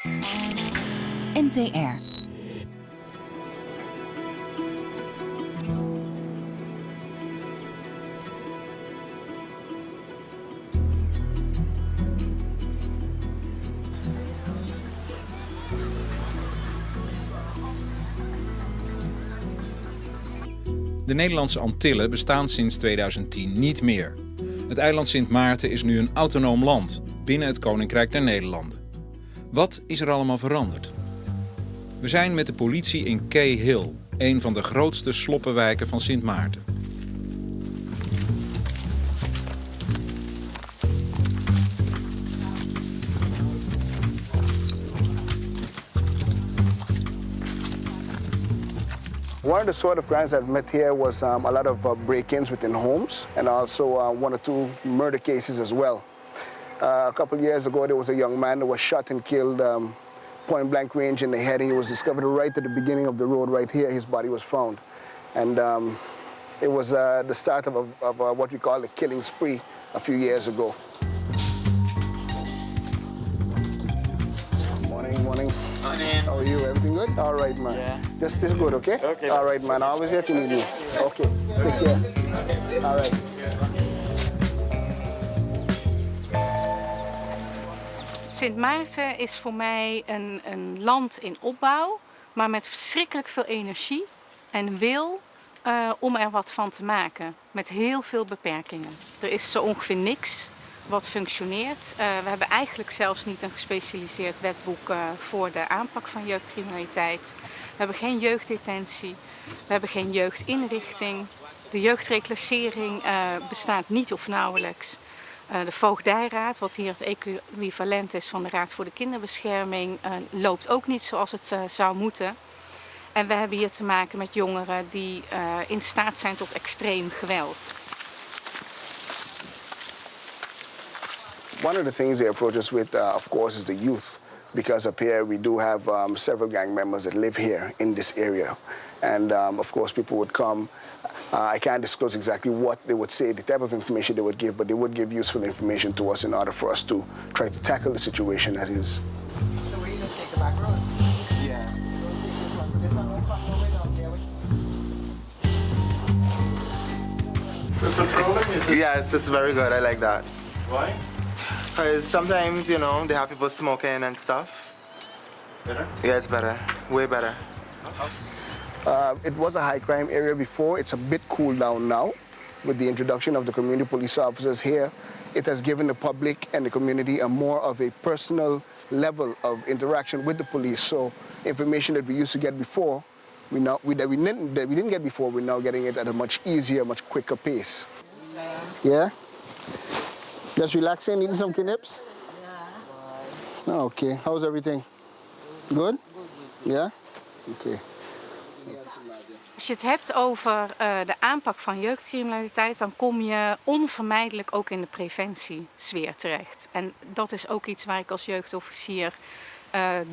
NTR. De Nederlandse Antillen bestaan sinds 2010 niet meer. Het eiland Sint Maarten is nu een autonoom land binnen het Koninkrijk der Nederlanden. Wat is er allemaal veranderd? We zijn met de politie in Cay Hill, een van de grootste sloppenwijken van Sint Maarten. One of the sort of crimes I've met here was a lot of break-ins within homes and also one or two murder cases as well. A couple of years ago, there was a young man that was shot and killed point blank range in the head, and he was discovered right at the beginning of the road right here. His body was found. And it was the start of what we call a killing spree a few years ago. Morning. Morning. How are you? Everything good? All right, man. Yeah. Just still good, okay? Okay. All right, man. Always here if you need me. Okay. Take care. All right. Sint Maarten is voor mij een land in opbouw, maar met verschrikkelijk veel energie en wil om er wat van te maken. Met heel veel beperkingen. Er is zo ongeveer niks wat functioneert. We hebben eigenlijk zelfs niet een gespecialiseerd wetboek voor de aanpak van jeugdcriminaliteit. We hebben geen jeugddetentie, we hebben geen jeugdinrichting. De jeugdreclassering bestaat niet of nauwelijks. De voogdijraad, wat hier het equivalent is van de Raad voor de Kinderbescherming, loopt ook niet zoals het zou moeten. En we hebben hier te maken met jongeren die in staat zijn tot extreem geweld. One of the things they approach us with, of course, is the youth. Because up here we do have several gang members that live here in this area. And of course people would come. I can't disclose exactly what they would say, the type of information they would give, but they would give useful information to us in order for us to try to tackle the situation that is. So we just take the back road? Yeah. This one will come over down there. The patrolling is it? Yes, it's very good. I like that. Why? Because sometimes, you know, they have people smoking and stuff. Better? Yeah, it's better. Way better. It was a high crime area before. It's a bit cooled down now. With the introduction of the community police officers here, it has given the public and the community a more of a personal level of interaction with the police. So information that we used to get before, that we didn't get before, we're now getting it at a much easier, much quicker pace. Yeah? Just relaxing, eating some knips? Yeah. Oh, okay. How's everything? Good? Yeah? Okay. Als je het hebt over de aanpak van jeugdcriminaliteit, dan kom je onvermijdelijk ook in de preventiesfeer terecht. En dat is ook iets waar ik als jeugdofficier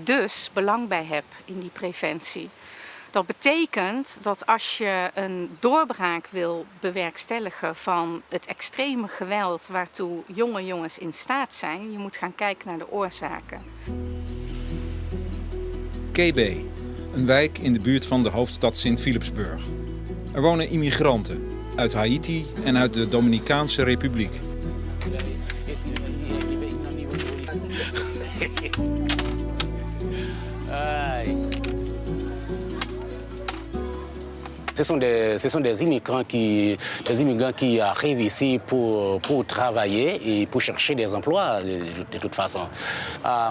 dus belang bij heb in die preventie. Dat betekent dat als je een doorbraak wil bewerkstelligen van het extreme geweld waartoe jonge jongens in staat zijn, je moet gaan kijken naar de oorzaken. KB, een wijk in de buurt van de hoofdstad Sint-Philipsburg. Er wonen immigranten uit Haiti en uit de Dominicaanse Republiek. Ce sont des immigrants qui arrivent ici pour travailler et pour chercher des emplois de toute façon.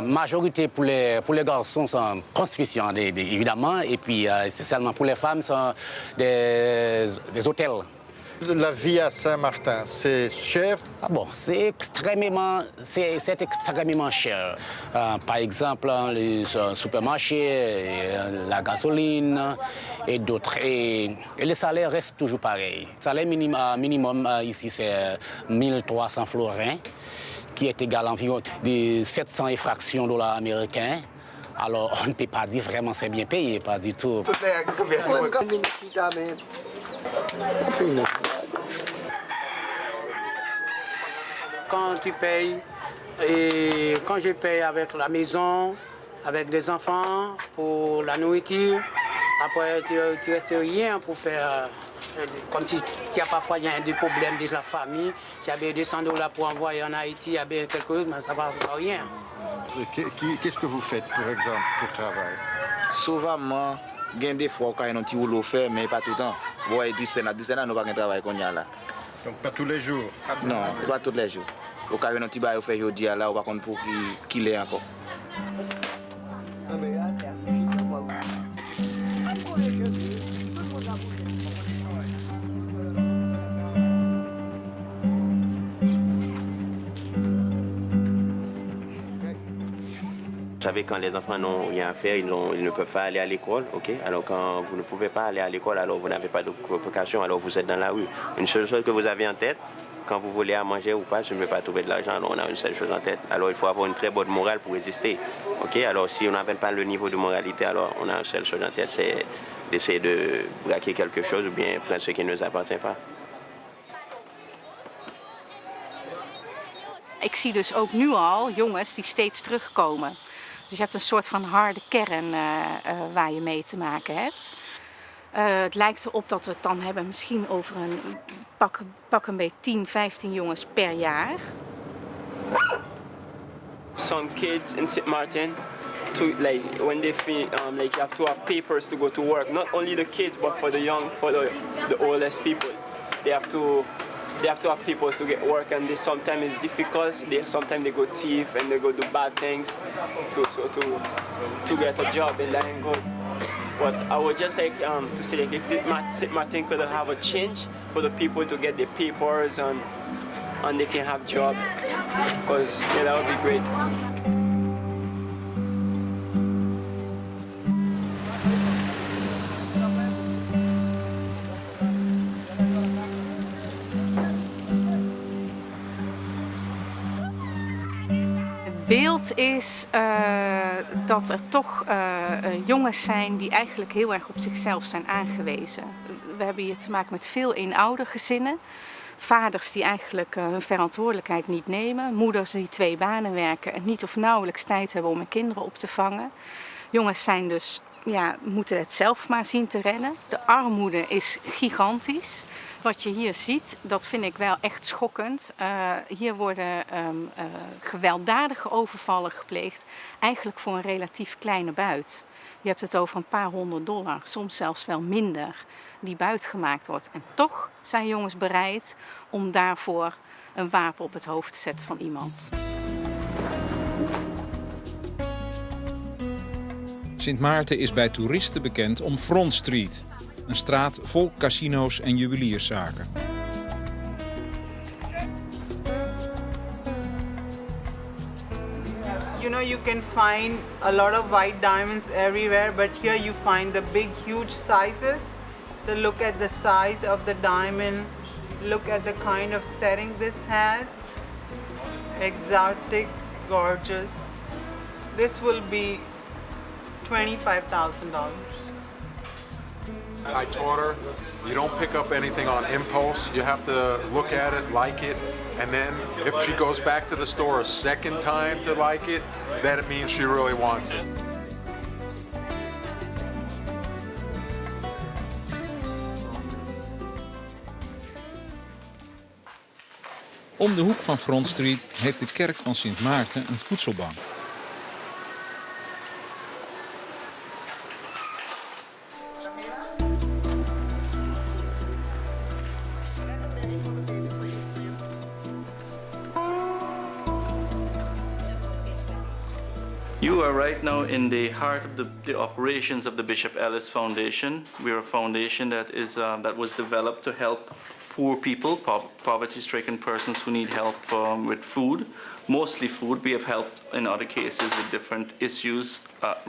Majorité pour les garçons sont construction évidemment et puis spécialement pour les femmes sont des hôtels. La vie à Sint Maarten, c'est cher? Ah bon, c'est extrêmement cher. Par exemple, les supermarchés, la gasoline et d'autres. Et les salaires restent toujours pareils. Le salaire minimum ici, c'est 1300 florins, qui est égal à environ de 700 fractions dollars américains. Alors, on ne peut pas dire vraiment c'est bien payé, pas du tout. Quand tu payes, et quand je paye avec la maison, avec des enfants pour la nourriture. Après, tu restes rien pour faire. Comme si il y a parfois des problèmes de la famille. S'il y avait des $100 pour envoyer en Haïti, il y avait quelque chose, mais ça ne va rien. Qu'est-ce que vous faites, par exemple, pour travail? Souvent, il y a des fois quand il y a un petit boulot fait, mais pas tout le temps. Bon, et 12 semaines, nous n'avons pas de travail qu'on a là. Donc pas tous les jours? Non, pas tous les jours. Au cas où il y a un petit bail fait aujourd'hui, là, on va contre pour qu'il est encore. Vous savez, quand les enfants n'ont rien à faire, ils ne peuvent pas aller à l'école, ok? Alors quand vous ne pouvez pas aller à l'école, alors vous n'avez pas de vocation, alors vous êtes dans la rue. Une seule chose que vous avez en tête, quand vous voulez à manger ou pas, je ne vais pas trouver de l'argent, alors on a une seule chose en tête. Alors il faut avoir une très bonne morale pour résister, ok? Alors si on n'appelle pas le niveau de moralité, alors on a une seule chose en tête, c'est d'essayer de braquer quelque chose ou bien prendre ce qui ne nous appartient pas. Ik zie dus ook nu al jongens die steeds terugkomen. Dus je hebt een soort van harde kern waar je mee te maken hebt. Het lijkt erop dat we het dan hebben misschien over een pak een beetje 10, 15 jongens per jaar. Some kids in Sint Maarten, when they feel like you have to have papers to go to work. Not only the kids, but for the young, for the oldest people, they have to have papers to get work, and sometimes it's difficult. Sometimes they go thief and they go do bad things to get a job, and that ain't good. But I would just like to say, like, if Sint Maarten could have a change for the people to get their papers and they can have job, because that would be great. Het beeld is dat er toch jongens zijn die eigenlijk heel erg op zichzelf zijn aangewezen. We hebben hier te maken met veel eenoudergezinnen. Vaders die eigenlijk hun verantwoordelijkheid niet nemen. Moeders die 2 banen werken en niet of nauwelijks tijd hebben om hun kinderen op te vangen. Jongens zijn dus, moeten het zelf maar zien te rennen. De armoede is gigantisch. Wat je hier ziet, dat vind ik wel echt schokkend. Hier worden gewelddadige overvallen gepleegd, eigenlijk voor een relatief kleine buit. Je hebt het over een paar $100, soms zelfs wel minder, die buit gemaakt wordt. En toch zijn jongens bereid om daarvoor een wapen op het hoofd te zetten van iemand. Sint Maarten is bij toeristen bekend om Front Street, een straat vol casino's en juwelierszaken. You know, you can find a lot of white diamonds everywhere, but here you find the big, huge sizes. So look at the size of the diamond, look at the kind of setting this has. Exotic, gorgeous. This will be $25,000. I taught her, you don't pick up anything on impulse. You have to look at it, like it, and then if she goes back to the store a second time to like it, then it means she really wants it. Om de hoek van Front Street heeft de kerk van Sint Maarten een voedselbank. You are right now in the heart of the operations of the Bishop Ellis Foundation. We're a foundation that was developed to help poor people, poverty-stricken persons who need help with food, mostly food. We have helped in other cases with different issues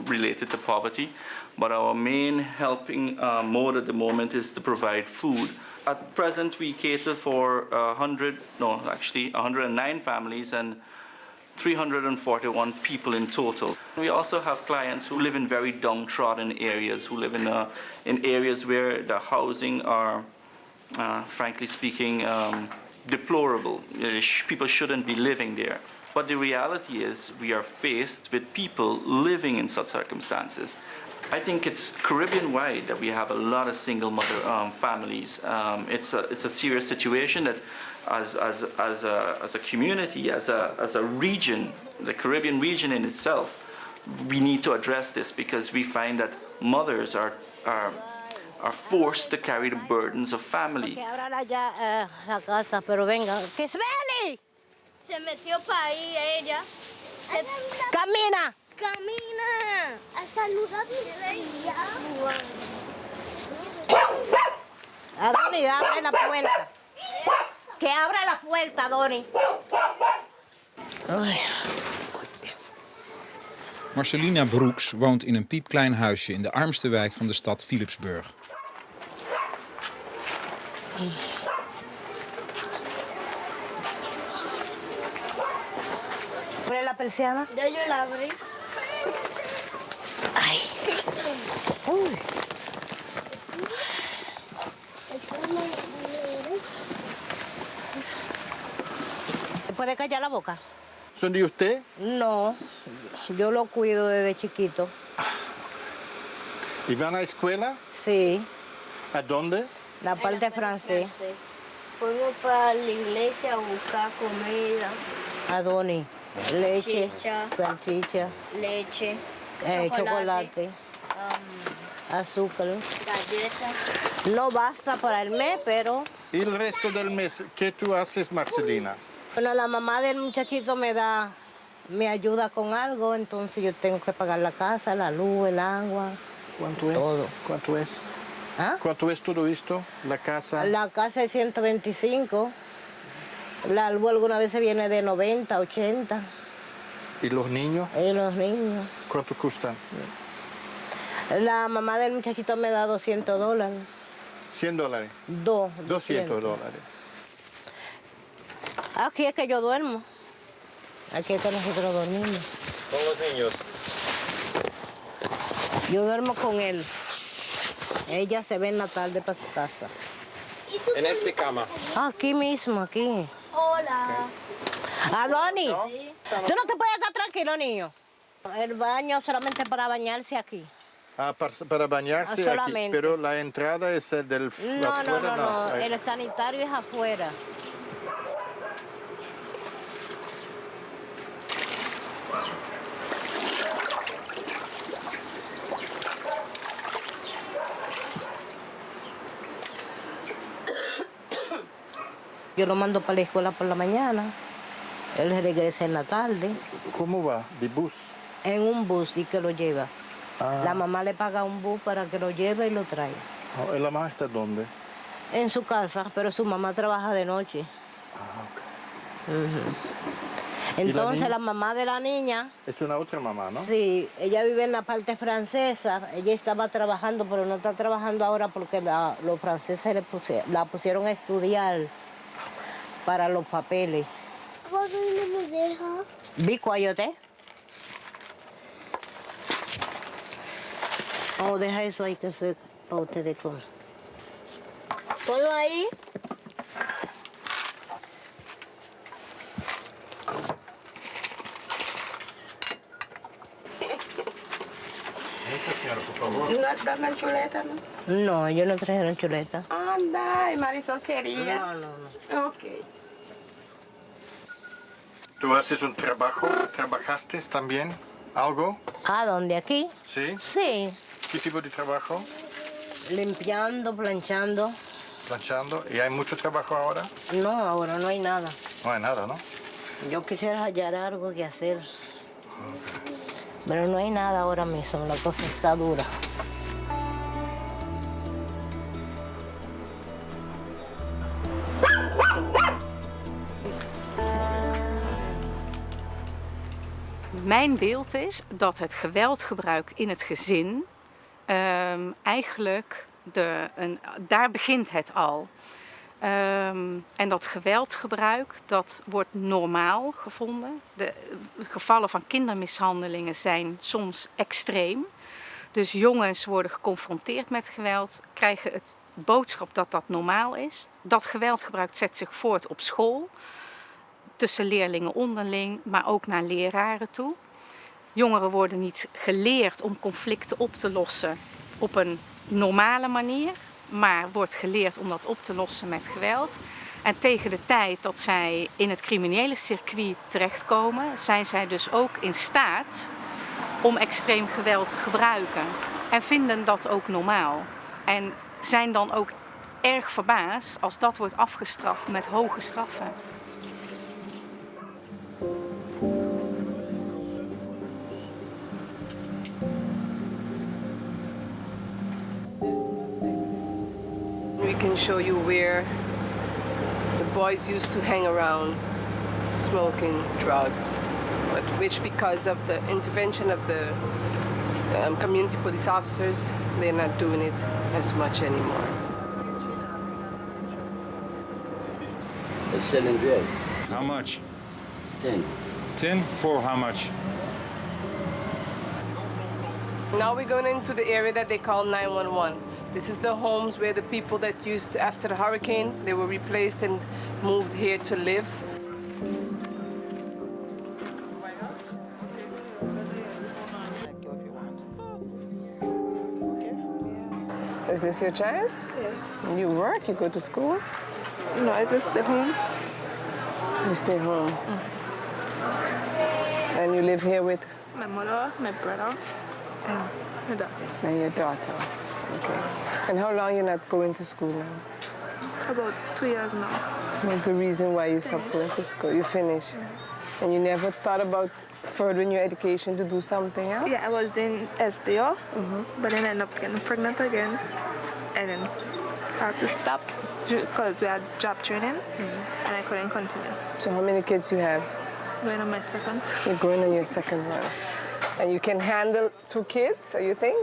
related to poverty. But our main helping mode at the moment is to provide food. At present, we cater for 109 families and 341 people in total. We also have clients who live in very downtrodden areas, who live in areas where the housing are, frankly speaking, deplorable. People shouldn't be living there. But the reality is we are faced with people living in such circumstances. I think it's Caribbean-wide that we have a lot of single mother families. It's a serious situation that as a community, as a region, the Caribbean region in itself, we need to address this because we find that mothers are forced to carry the burdens of family. La casa, pero venga. ¡Que Sveli! Se metió para ahí ella. ¡Camina! Camina. A saludar a ella. Adoni, abre la puerta. Que abra la puerta, Adoni. Marcelina Broeks woont in een piepklein huisje in de armste wijk van de stad Philipsburg. ¿Abre la persiana? Ya yo la abrí. Ay. Uy. ¿Se puede callar la boca? ¿Son de usted? No, yo lo cuido desde chiquito. ¿Y van a la escuela? Sí. ¿A dónde? La parte francés. Fuimos para la iglesia a buscar comida. Adoni, leche, Chicha. salchicha, Leche. chocolate, azúcar. Galletas. No basta para el mes, pero... ¿Y el resto del mes qué tú haces, Marcelina? Bueno, la mamá del muchachito me ayuda con algo, entonces yo tengo que pagar la casa, la luz, el agua. ¿Cuánto es? Todo. ¿Cuánto es? ¿Ah? ¿Cuánto es todo esto? La casa. La casa es 125. La luz alguna vez se viene de 90, 80. ¿Y los niños? Y los niños. ¿Cuánto cuestan? La mamá del muchachito me da $200. $100. 200 dólares. Aquí es que yo duermo. Aquí es que nosotros dormimos. ¿Con los niños? Yo duermo con él. Ella se ve en la tarde para su casa. ¿En esta cama? Aquí mismo, aquí. Hola. Adoni, Sí. ¿tú no te puedes estar tranquilo, niño? El baño solamente para bañarse aquí. Ah, para bañarse aquí, solamente. pero la entrada es el del No, afuera. no. Ahí. El sanitario es afuera. Yo lo mando para la escuela por la mañana. Él regresa en la tarde. ¿Cómo va? ¿De bus? En un bus y que lo lleva. Ah. La mamá le paga un bus para que lo lleve y lo traiga. Oh, ¿y la mamá está dónde? En su casa, pero su mamá trabaja de noche. Entonces la mamá de la niña... Es una otra mamá, ¿no? Sí, ella vive en la parte francesa. Ella estaba trabajando, pero no está trabajando ahora porque los franceses la pusieron a estudiar para los papeles. ¿Por qué no me deja? Be quiet, ¿eh? Oh, deja eso ahí que fue para ustedes comer. ¿Todo ahí? ¿No traen chuleta, no? No, ellos no trajeron chuleta. Anda, y Marisol quería. No. Ok. ¿Tú haces un trabajo? ¿Trabajaste también? ¿Algo? ¿A dónde? ¿Aquí? Sí. Sí. ¿Qué tipo de trabajo? Limpiando, planchando. Planchando. ¿Y hay mucho trabajo ahora? No, ahora no hay nada. No hay nada, ¿no? Yo quisiera hallar algo que hacer. Pero no hay nada ahora mismo, la cosa está dura. Mijn beeld is dat het geweldgebruik in het gezin eigenlijk daar begint het al. En dat geweldgebruik, dat wordt normaal gevonden. De gevallen van kindermishandelingen zijn soms extreem. Dus jongens worden geconfronteerd met geweld, krijgen het boodschap dat dat normaal is. Dat geweldgebruik zet zich voort op school. tussen leerlingen onderling, maar ook naar leraren toe. Jongeren worden niet geleerd om conflicten op te lossen op een normale manier, maar wordt geleerd om dat op te lossen met geweld. En tegen de tijd dat zij in het criminele circuit terechtkomen, zijn zij dus ook in staat om extreem geweld te gebruiken. En vinden dat ook normaal. En zijn dan ook erg verbaasd als dat wordt afgestraft met hoge straffen. We can show you where the boys used to hang around smoking drugs, but which because of the intervention of the community police officers, they're not doing it as much anymore. They're selling drugs. How much? 10. 10? For how much? Now we're going into the area that they call 911. This is the homes where the people that used, after the hurricane, they were replaced and moved here to live. Is this your child? Yes. You work, you go to school? No, I just stay home. You stay home. And you live here with? My mother, my brother, and my daughter. And your daughter. Okay. And how long you're not going to school now? About 2 years now. What's the reason why you stopped going to school? You finished? And you never thought about furthering your education to do something else? Yeah, I was in SBO, but then I ended up getting pregnant again. And then I had to stop because we had job training, and I couldn't continue. So how many kids you have? Going on my second. You're going on your second one. And you can handle 2 kids, so you think?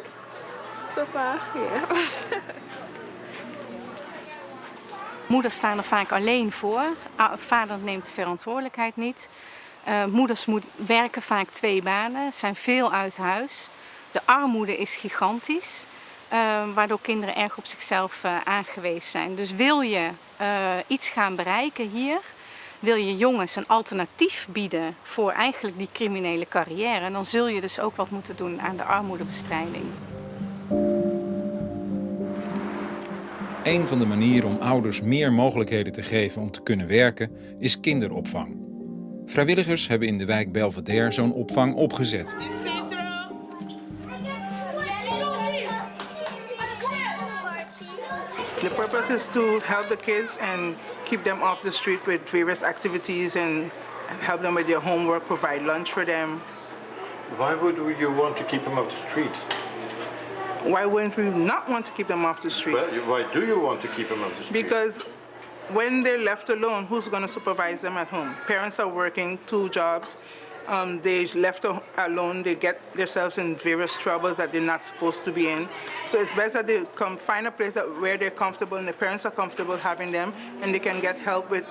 So far, yeah. Moeders staan er vaak alleen voor. Vader neemt de verantwoordelijkheid niet. Moeders werken vaak 2 banen, zijn veel uit huis. De armoede is gigantisch, waardoor kinderen erg op zichzelf aangewezen zijn. Dus wil je iets gaan bereiken hier, wil je jongens een alternatief bieden voor eigenlijk die criminele carrière, dan zul je dus ook wat moeten doen aan de armoedebestrijding. Een van de manieren om ouders meer mogelijkheden te geven om te kunnen werken is kinderopvang. Vrijwilligers hebben in de wijk Belvedere zo'n opvang opgezet. The purpose is to help the kids and keep them off the street with various activities and help them with their homework, provide lunch for them. Why would you want to keep them off the street? Why wouldn't we not want to keep them off the street? Well, why do you want to keep them off the street? Because when they're left alone, who's going to supervise them at home? Parents are working 2 jobs. They're left alone. They get themselves in various troubles that they're not supposed to be in. So it's best that they find a place where they're comfortable and the parents are comfortable having them, and they can get help with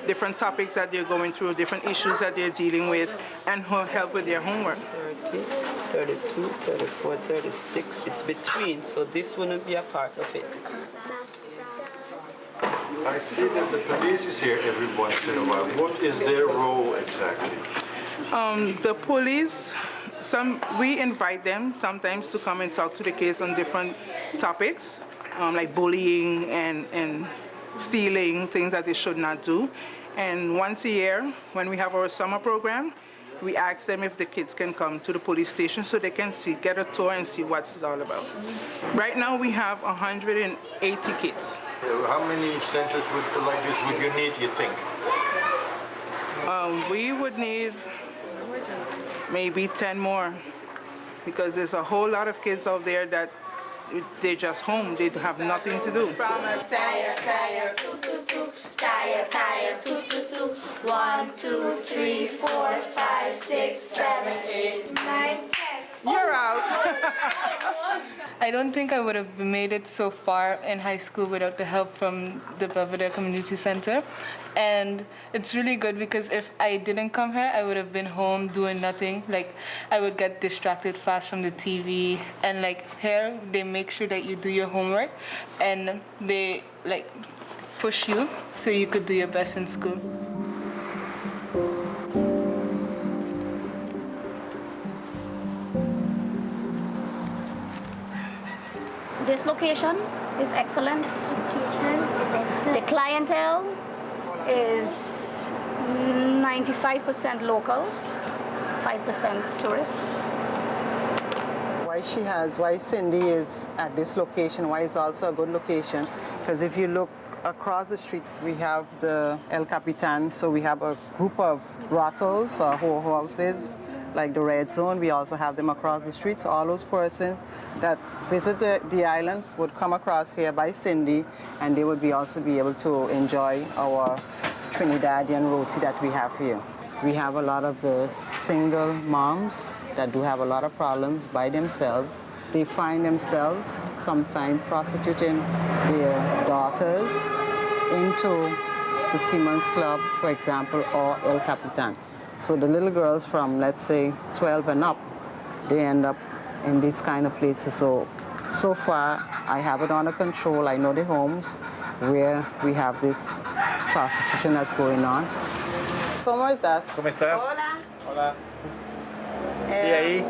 different topics that they're going through, different issues that they're dealing with, and help with their homework. 30, 32, 34, 36. It's between, so this wouldn't be a part of it. I see that the police is here every once in a while. What is their role exactly? The police, we invite them sometimes to come and talk to the kids on different topics, like bullying and stealing, things that they should not do. And once a year, when we have our summer program, we ask them if the kids can come to the police station so they can get a tour and see what it's all about. Right now we have 180 kids. How many centers like this would you need, you think? We would need maybe 10 more, because there's a whole lot of kids out there that they're just home. They have nothing to do. From a tire, tire, toot, toot, toot, tire, tire, toot, toot, toot. 1, 2, 3, 4, 5, 6, 7, 8, 9, 10. You're out. I don't think I would have made it so far in high school without the help from the Belvedere Community Center. And it's really good because if I didn't come here, I would have been home doing nothing. Like, I would get distracted fast from the TV. And like here, they make sure that you do your homework and they like push you so you could do your best in school. This location is excellent. The clientele is 95% locals, 5% tourists. Why Cindy is at this location, why it's also a good location, because if you look across the street, we have the El Capitan, so we have a group of brothels or houses, like the Red Zone. We also have them across the street, so all those persons that visit the island would come across here by Cindy, and they would also be able to enjoy our Trinidadian roti that we have here. We have a lot of the single moms that do have a lot of problems by themselves. They find themselves sometimes prostituting their daughters into the Seamen's Club, for example, or El Capitan. So the little girls from, let's say, 12 and up, they end up in these kind of places. So far, I have it under control. I know the homes where we have this prostitution that's going on. ¿Cómo estás? ¿Cómo estás? Hola. Hola. ¿Y ahí?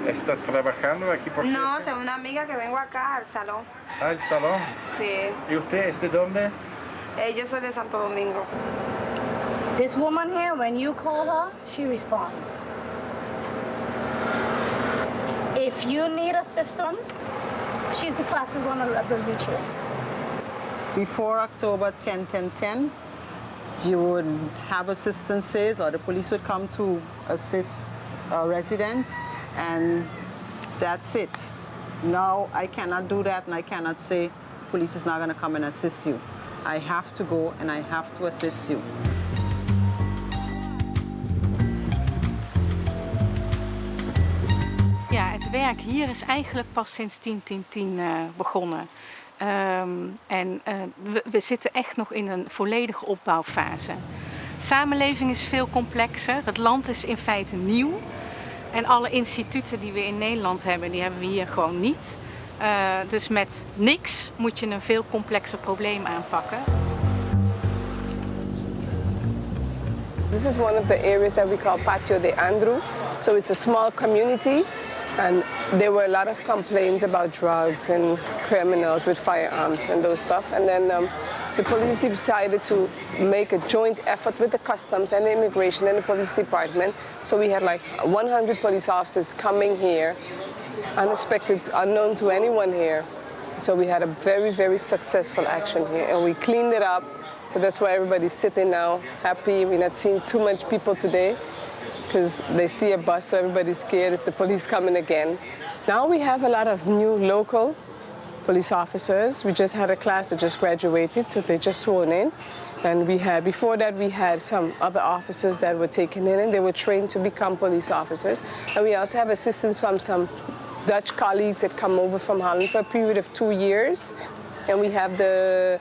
¿Estás trabajando aquí por cerca? No, soy una amiga que vengo acá al salón. Ah, el salón. Sí. ¿Y usted es de dónde? Yo soy de Santo Domingo. This woman here, when you call her, she responds. If you need assistance, she's the fastest one that will reach you. Before October 10-10-10, you would have assistances, or the police would come to assist a resident, and that's it. Now I cannot do that, and I cannot say police is not going to come and assist you. I have to go and I have to assist you. Ja, het werk hier is eigenlijk pas sinds 10-10-10 begonnen. We zitten echt nog in een volledige opbouwfase. De samenleving is veel complexer. Het land is in feite nieuw. En alle instituten die we in Nederland hebben, die hebben we hier gewoon niet. Dus met niks moet je een veel complexer probleem aanpakken. This is one of the areas that we call Patio de Andrew. So it's a small community. And there were a lot of complaints about drugs and criminals with firearms and those stuff. And then the police decided to make a joint effort with the customs and the immigration and the police department. So we had like 100 police officers coming here, unexpected, unknown to anyone here. So we had a very, very successful action here. And we cleaned it up. So that's why everybody's sitting now, happy. We're not seeing too much people today, because they see a bus, so everybody's scared. It's the police coming again. Now we have a lot of new local police officers. We just had a class that just graduated, so they just sworn in. And before that, we had some other officers that were taken in, and they were trained to become police officers. And we also have assistance from some Dutch colleagues that come over from Holland for a period of 2 years. And we have the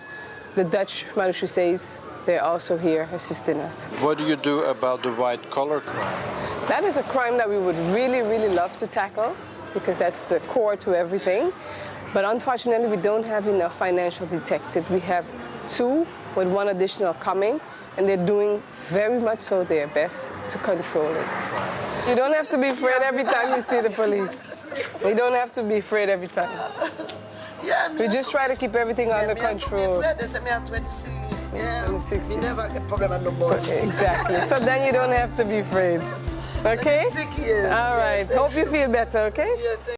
Dutch marechaussees. They're also here assisting us. What do you do about the white-collar crime? That is a crime that we would really, really love to tackle, because that's the core to everything. But unfortunately, we don't have enough financial detectives. We have 2 with 1 additional coming, and they're doing very much so their best to control it. You don't have to be afraid every time you see the police. You don't have to be afraid every time. We just try to keep everything under control. We never get problem no more. Exactly. So then you don't have to be afraid. Okay? All right. Hope you feel better, okay?